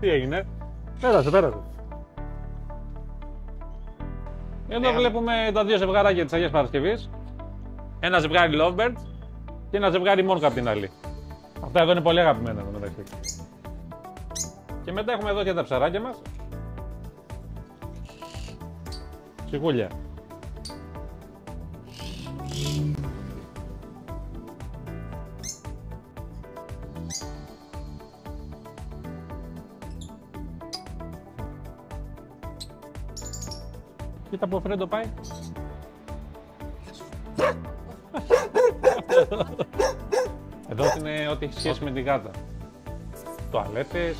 Τι έγινε? Πέρασε. Εδώ βλέπουμε τα δύο ζευγαράκια της Αγίας Παρασκευής. Ένα ζευγάρι Lovebirds και ένα ζευγάρι Monk απ' την άλλη. Αυτά εδώ είναι πολύ αγαπημένα μεταξύ. Και μετά έχουμε εδώ και τα ψαράκια μας. Σιγούλια. Κοίτα που ο Φρέντο πάει. Εδώ είναι ό,τι έχει σχέση με την γάτα. Τουαλέτες,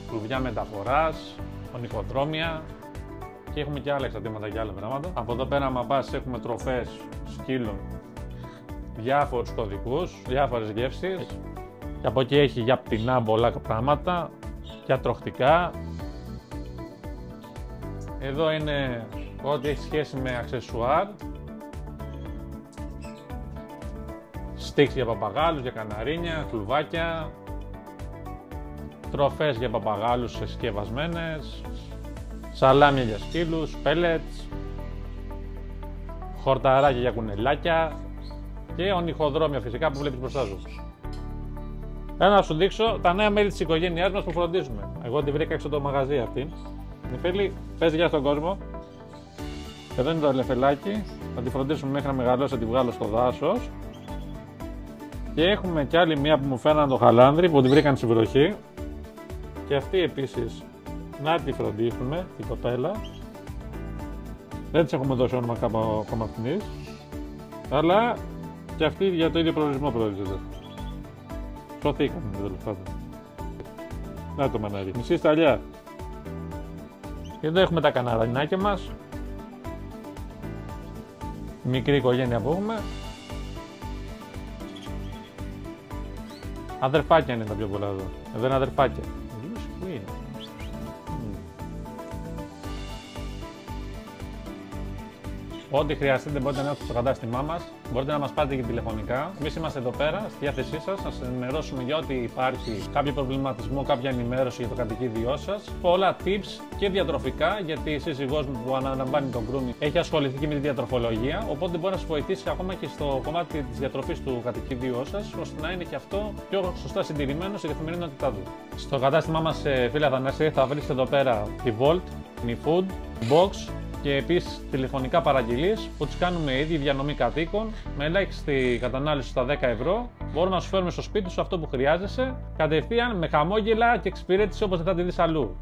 κλουβιά μεταφοράς, ονυχοδρόμια και έχουμε και άλλα εξαρτήματα και άλλα πράγματα. Από εδώ πέρα άμα πας έχουμε τροφές σκύλων, διάφορους κωδικούς, διάφορες γεύσεις και από εκεί έχει για πτηνά πολλά πράγματα, για τροχτικά. Εδώ είναι ό,τι έχει σχέση με αξεσουάρ, στίξ για παπαγάλους, για καναρίνια, κλουβάκια, τροφές για παπαγάλους συσκευασμένες, σαλάμια για σκύλους, πέλετς, χορταράκια για κουνελάκια και ονυχοδρόμια φυσικά που βλέπεις μπροστά σου. Θέλω να σου δείξω τα νέα μέλη της οικογένειάς μας που φροντίζουμε. Εγώ τη βρήκα έξω το μαγαζί αυτή. Νιφέλη, πες γεια στον κόσμο. Εδώ είναι το ελεφελάκι, θα τη φροντίσουμε μέχρι να μεγαλώσει, θα τη βγάλω στο δάσος. Και έχουμε κι άλλη μία που μου φέραν το χαλάνδρι που τη βρήκαν στη βροχή. Και αυτή επίσης να τη φροντίσουμε, την κοπέλα. Δεν της έχουμε δώσει όνομα ακόμα αυτής. Αλλά και αυτή για το ίδιο προορισμό προορίζεται. Σωθήκαμε τέλος πάντων. Να το μανάρι. Μισή σταλιά. Και εδώ έχουμε τα καναρινάκια μας. Μικρή οικογένεια που έχουμε. Αδερφάκια είναι τα πιο πολλά εδώ. Εδώ είναι αδερφάκια. Πού είναι? Ό,τι χρειαστείτε μπορείτε να έρθετε στο κατάστημά μας. Μπορείτε να μας πάρετε και τηλεφωνικά. Εμείς είμαστε εδώ πέρα, στη διάθεσή σας, να σας ενημερώσουμε για ό,τι υπάρχει, κάποιο προβληματισμό, κάποια ενημέρωση για το κατοικίδιό σας. Πολλά tips και διατροφικά, γιατί η σύζυγός μου που αναλαμβάνει τον grooming έχει ασχοληθεί και με τη διατροφολογία. Οπότε μπορεί να σας βοηθήσει ακόμα και στο κομμάτι της διατροφής του κατοικίδιού σας, ώστε να είναι και αυτό πιο σωστά συντηρημένο στη καθημερινότητά του. Στο κατάστημά μας, φίλε Αθανάση, θα βρείτε εδώ πέρα τη Volt, τη Food, Box. Και επίσης τηλεφωνικά παραγγελίες που τις κάνουμε ήδη διανομή κατοίκων με ελάχιστη κατανάλωση στα 10 ευρώ. Μπορούμε να σου φέρουμε στο σπίτι σου αυτό που χρειάζεσαι κατευθείαν με χαμόγελα και εξυπηρέτηση όπως δεν θα τη δεις αλλού.